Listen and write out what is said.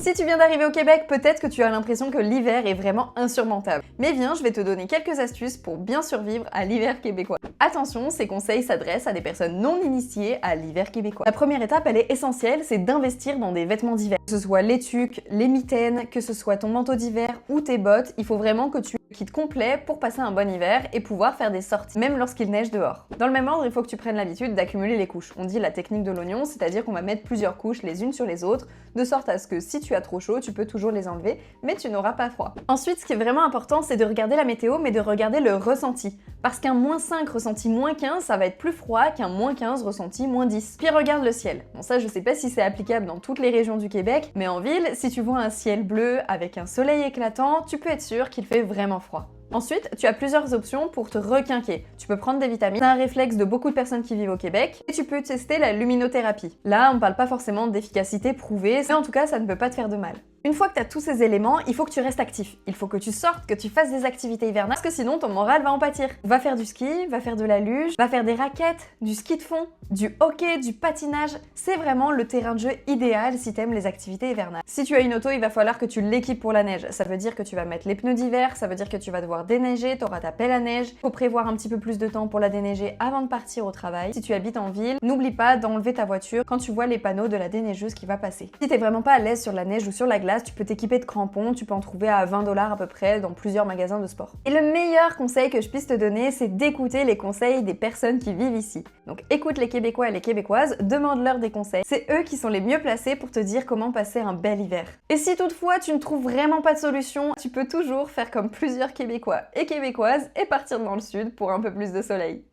Si tu viens d'arriver au Québec, peut-être que tu as l'impression que l'hiver est vraiment insurmontable. Mais viens, je vais te donner quelques astuces pour bien survivre à l'hiver québécois. Attention, ces conseils s'adressent à des personnes non initiées à l'hiver québécois. La première étape, elle est essentielle, c'est d'investir dans des vêtements d'hiver. Que ce soit les tuques, les mitaines, que ce soit ton manteau d'hiver ou tes bottes, il faut vraiment que tu aies un kit complet pour passer un bon hiver et pouvoir faire des sorties, même lorsqu'il neige dehors. Dans le même ordre, il faut que tu prennes l'habitude d'accumuler les couches. On dit la technique de l'oignon, c'est-à-dire qu'on va mettre plusieurs couches les unes sur les autres, de sorte à ce que si tu as trop chaud, tu peux toujours les enlever, mais tu n'auras pas froid. Ensuite, ce qui est vraiment important, c'est de regarder la météo, mais de regarder le ressenti. Parce qu'un -5 ressenti -15, ça va être plus froid qu'un -15 ressenti -10. Puis regarde le ciel. Bon, ça, je sais pas si c'est applicable dans toutes les régions du Québec, mais en ville, si tu vois un ciel bleu avec un soleil éclatant, tu peux être sûr qu'il fait vraiment froid. Ensuite, tu as plusieurs options pour te requinquer. Tu peux prendre des vitamines, c'est un réflexe de beaucoup de personnes qui vivent au Québec, et tu peux tester la luminothérapie. Là, on parle pas forcément d'efficacité prouvée, mais en tout cas, ça ne peut pas te faire de mal. Une fois que tu as tous ces éléments, il faut que tu restes actif. Il faut que tu sortes, que tu fasses des activités hivernales, parce que sinon ton moral va en pâtir. Va faire du ski, va faire de la luge, va faire des raquettes, du ski de fond, du hockey, du patinage. C'est vraiment le terrain de jeu idéal si t'aimes les activités hivernales. Si tu as une auto, il va falloir que tu l'équipes pour la neige. Ça veut dire que tu vas mettre les pneus d'hiver, ça veut dire que tu vas devoir déneiger, t'auras ta pelle à neige. Faut prévoir un petit peu plus de temps pour la déneiger avant de partir au travail. Si tu habites en ville, n'oublie pas d'enlever ta voiture quand tu vois les panneaux de la déneigeuse qui va passer. Si t'es vraiment pas à l'aise sur la neige ou sur la glace, tu peux t'équiper de crampons, tu peux en trouver à 20 $ à peu près dans plusieurs magasins de sport. Et le meilleur conseil que je puisse te donner, c'est d'écouter les conseils des personnes qui vivent ici. Donc écoute les Québécois et les Québécoises, demande-leur des conseils. C'est eux qui sont les mieux placés pour te dire comment passer un bel hiver. Et si toutefois tu ne trouves vraiment pas de solution, tu peux toujours faire comme plusieurs Québécois et Québécoises et partir dans le sud pour un peu plus de soleil.